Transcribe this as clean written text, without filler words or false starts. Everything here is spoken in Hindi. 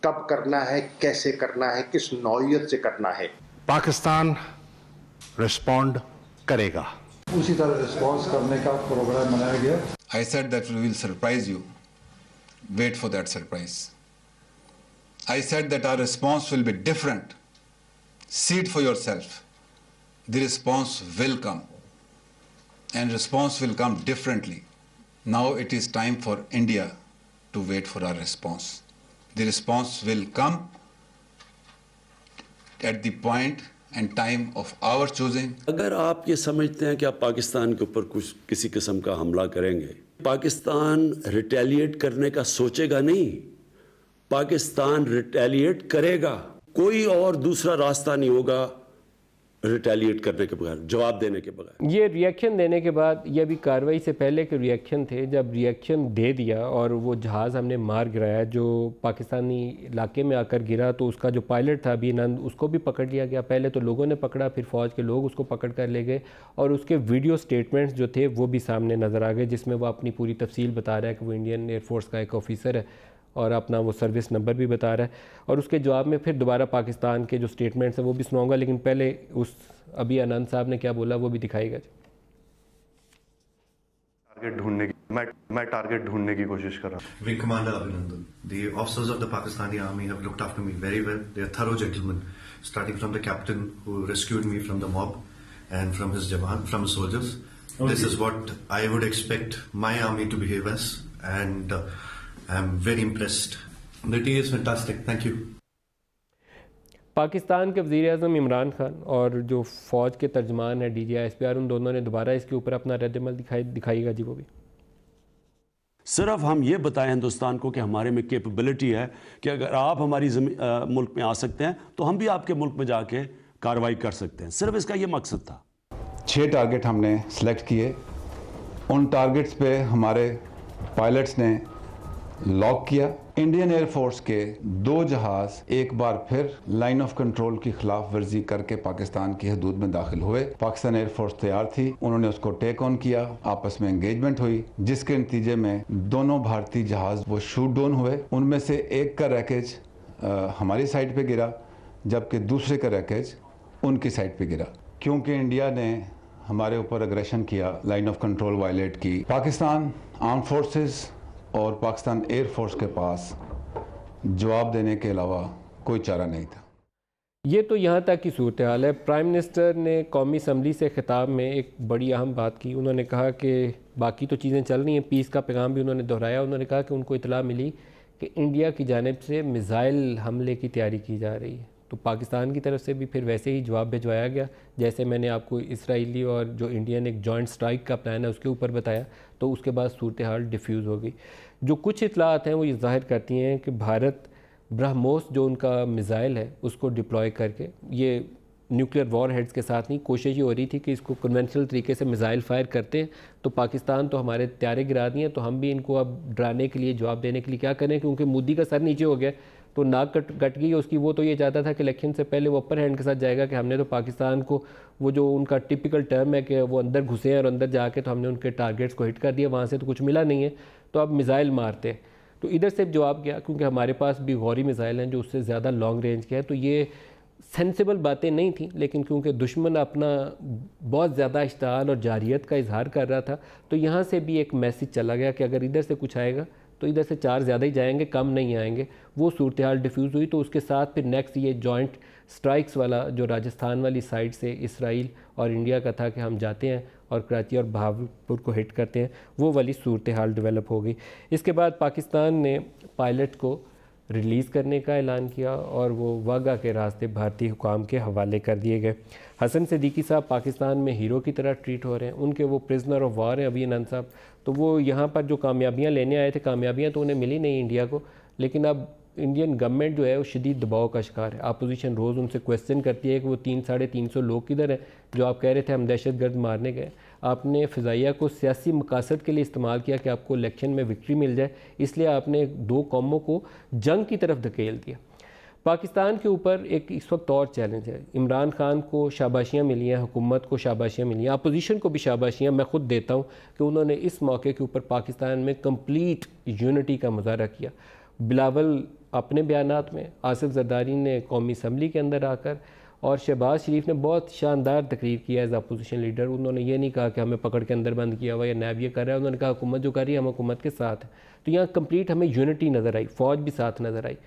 कब करना है, कैसे करना है, किस नौइयत से करना है। पाकिस्तान रिस्पॉन्ड करेगा। उसी तरह रिस्पॉन्स करने का प्रोग्राम बनाया गया। I said that we will surprise you. Wait for that surprise. I said that our response will be different. See it for yourself. The response will come. And response will come differently. Now it is time for India to wait for our response. The response will come at the point and time of our choosing. अगर आप ये समझते हैं कि आप पाकिस्तान के ऊपर कुछ किसी किस्म का हमला करेंगे, पाकिस्तान रिटेलिएट करने का सोचेगा नहीं, पाकिस्तान रिटेलिएट करेगा। कोई और दूसरा रास्ता नहीं होगा रिटेलिएट करने के बगैर, जवाब देने के बगैर। ये रिएक्शन देने के बाद, ये भी कार्रवाई से पहले के रिएक्शन थे। जब रिएक्शन दे दिया और वो जहाज़ हमने मार गिराया जो पाकिस्तानी इलाके में आकर गिरा, तो उसका जो पायलट था अभिनंद, उसको भी पकड़ लिया गया। पहले तो लोगों ने पकड़ा, फिर फ़ौज के लोग उसको पकड़ कर ले गए और उसके वीडियो स्टेटमेंट्स जो थे वो भी सामने नज़र आ गए, जिसमें वो अपनी पूरी तफसील बता रहा है कि वो इंडियन एयरफोर्स का एक ऑफिसर है और अपना वो सर्विस नंबर भी बता रहा है। और उसके जवाब में फिर दोबारा पाकिस्तान के जो स्टेटमेंट्स हैं वो भी सुनाऊंगा, लेकिन पहले उस अभी आनंद साहब ने क्या बोला वो भी दिखाएगा। टारगेट ढूंढने की मैं टारगेट ढूंढने की कोशिश कर रहा हूं। Wing Commander Abhinandan, the officers of the Pakistani Army have looked after me very well. They are thorough gentlemen, starting from the captain who rescued me from the mob and from his jawan, from his soldiers. Okay. This is what I would expect my army to behave as, and I'm very impressed. The tea is fantastic. Thank you. Pakistan के वज़ीर-ए-आज़म इमरान खान और जो फ़ौज के तर्जमान है DGI-SPR, उन दोनों ने दोबारा इसके ऊपर अपना रद्द-ए-अमल दिखाएगा जी। वो भी सिर्फ हम ये बताएं हिंदुस्तान को कि हमारे में कैपेबिलिटी है कि अगर आप हमारी मुल्क में आ सकते हैं तो हम भी आपके मुल्क में जाके कार्रवाई कर सकते हैं। सिर्फ इसका ये मकसद था। 6 टारगेट हमने सेलेक्ट किए। उन टारगेट्स पे हमारे पायलट्स ने लॉक किया। इंडियन एयरफोर्स के 2 जहाज एक बार फिर लाइन ऑफ कंट्रोल की खिलाफ वर्जी करके पाकिस्तान की हदूद में दाखिल हुए। पाकिस्तान एयरफोर्स तैयार थी, उन्होंने उसको टेक ऑन किया, आपस में एंगेजमेंट हुई, जिसके नतीजे में दोनों भारतीय जहाज वो शूट डाउन हुए। उनमें से एक का रैकेज हमारी साइड पे गिरा, जबकि दूसरे का रैकेज उनकी साइड पे गिरा। क्योंकि इंडिया ने हमारे ऊपर अग्रेशन किया, लाइन ऑफ कंट्रोल वायलेट की, पाकिस्तान आर्म फोर्सेस और पाकिस्तान एयरफोर्स के पास जवाब देने के अलावा कोई चारा नहीं था। ये तो यहाँ तक की सूरत हाल है। प्राइम मिनिस्टर ने कौमी असम्बली से खिताब में एक बड़ी अहम बात की। उन्होंने कहा कि बाकी तो चीज़ें चल रही हैं, पीस का पैगाम भी उन्होंने दोहराया। उन्होंने कहा कि उनको इतला मिली कि इंडिया की जानिब से मिज़ाइल हमले की तैयारी की जा रही है, तो पाकिस्तान की तरफ से भी फिर वैसे ही जवाब भिजवाया गया। जैसे मैंने आपको इसराइली और जो इंडियन एक जॉइंट स्ट्राइक का प्लान है उसके ऊपर बताया, तो उसके बाद सूरत हाल डिफ्यूज़ हो गई। जो कुछ इतलात हैं वो ये ज़ाहिर करती हैं कि भारत ब्रह्मोस जो उनका मिज़ाइल है उसको डिप्लॉय करके, ये न्यूक्लियर वॉर हेड्स के साथ नहीं, कोशिश ये हो रही थी कि इसको कन्वेंशनल तरीके से मिज़ाइल फायर करते हैं तो पाकिस्तान तो हमारे तैयारे गिरा दिए हैं, तो हम भी इनको अब डराने के लिए, जवाब देने के लिए क्या करें, क्योंकि मोदी का सर नीचे हो गया तो नाक कट गई उसकी। वो तो ये चाहता था कि इलेक्शन से पहले वो अपर हैंड के साथ जाएगा कि हमने तो पाकिस्तान को, वो जो उनका टिपिकल टर्म है कि वो अंदर घुसे हैं और अंदर जाके तो हमने उनके टारगेट्स को हिट कर दिया, वहाँ से तो कुछ मिला नहीं है, तो अब मिज़ाइल मारते हैं। तो इधर से जवाब गया, क्योंकि हमारे पास भी गौरी मिज़ाइल हैं जो उससे ज़्यादा लॉन्ग रेंज के हैं, तो ये सेंसिबल बातें नहीं थी। लेकिन क्योंकि दुश्मन अपना बहुत ज़्यादा इश्ताल और जारियत का इजहार कर रहा था, तो यहाँ से भी एक मैसेज चला गया कि अगर इधर से कुछ आएगा तो इधर से 4 ज़्यादा ही जाएंगे, कम नहीं आएंगे। वो सूरत हाल डिफ्यूज़ हुई। तो उसके साथ फिर नेक्स्ट ये जॉइंट स्ट्राइक्स वाला जो राजस्थान वाली साइड से इसराइल और इंडिया का था कि हम जाते हैं और कराची और बहावलपुर को हिट करते हैं, वो वाली सूरत हाल डेवलप हो गई। इसके बाद पाकिस्तान ने पायलट को रिलीज़ करने का ऐलान किया और वो वाघा के रास्ते भारतीय हुकाम के हवाले कर दिए गए। हसन सिद्दीकी साहब पाकिस्तान में हीरो की तरह ट्रीट हो रहे हैं, उनके वो प्रिजनर ऑफ वार हैं अभिनंदन साहब, तो वो यहाँ पर जो कामयाबियाँ लेने आए थे, कामयाबियाँ तो उन्हें मिली नहीं इंडिया को, लेकिन अब इंडियन गवर्नमेंट जो है वो शदीद दबाव का शिकार है। अपोजिशन रोज़ उनसे क्वेश्चन करती है कि वो 300-350 लोग किधर हैं जो आप कह रहे थे हम दहशतगर्द मारने गए। आपने फ़िज़ाइया को सियासी मकासद के लिए इस्तेमाल किया कि आपको इलेक्शन में विक्ट्री मिल जाए, इसलिए आपने 2 कौमों को जंग की तरफ धकेल दिया। पाकिस्तान के ऊपर एक इस वक्त और चैलेंज है। इमरान खान को शाबाशियाँ मिली हैं, हुकूमत को शाबाशियाँ मिली हैं, अपोजिशन को भी शाबाशियाँ मैं ख़ुद देता हूँ कि उन्होंने इस मौके के ऊपर पाकिस्तान में कंप्लीट यूनिटी का मुजाहरा किया। बिलावल अपने बयानात में, आसिफ जरदारी ने कौमी असम्बली के अंदर आकर, और शहबाज शरीफ ने बहुत शानदार तकरीर किया एज अपोजिशन लीडर। उन्होंने ये नहीं कहा कि हमें पकड़ के अंदर बंद किया हुआ या नैब ये कर रहा है, उन्होंने कहा हुकूमत जो कर रही है हम हुकूमत के साथ हैं। तो यहाँ कंप्लीट हमें यूनिटी नज़र आई, फ़ौज भी साथ नज़र आई।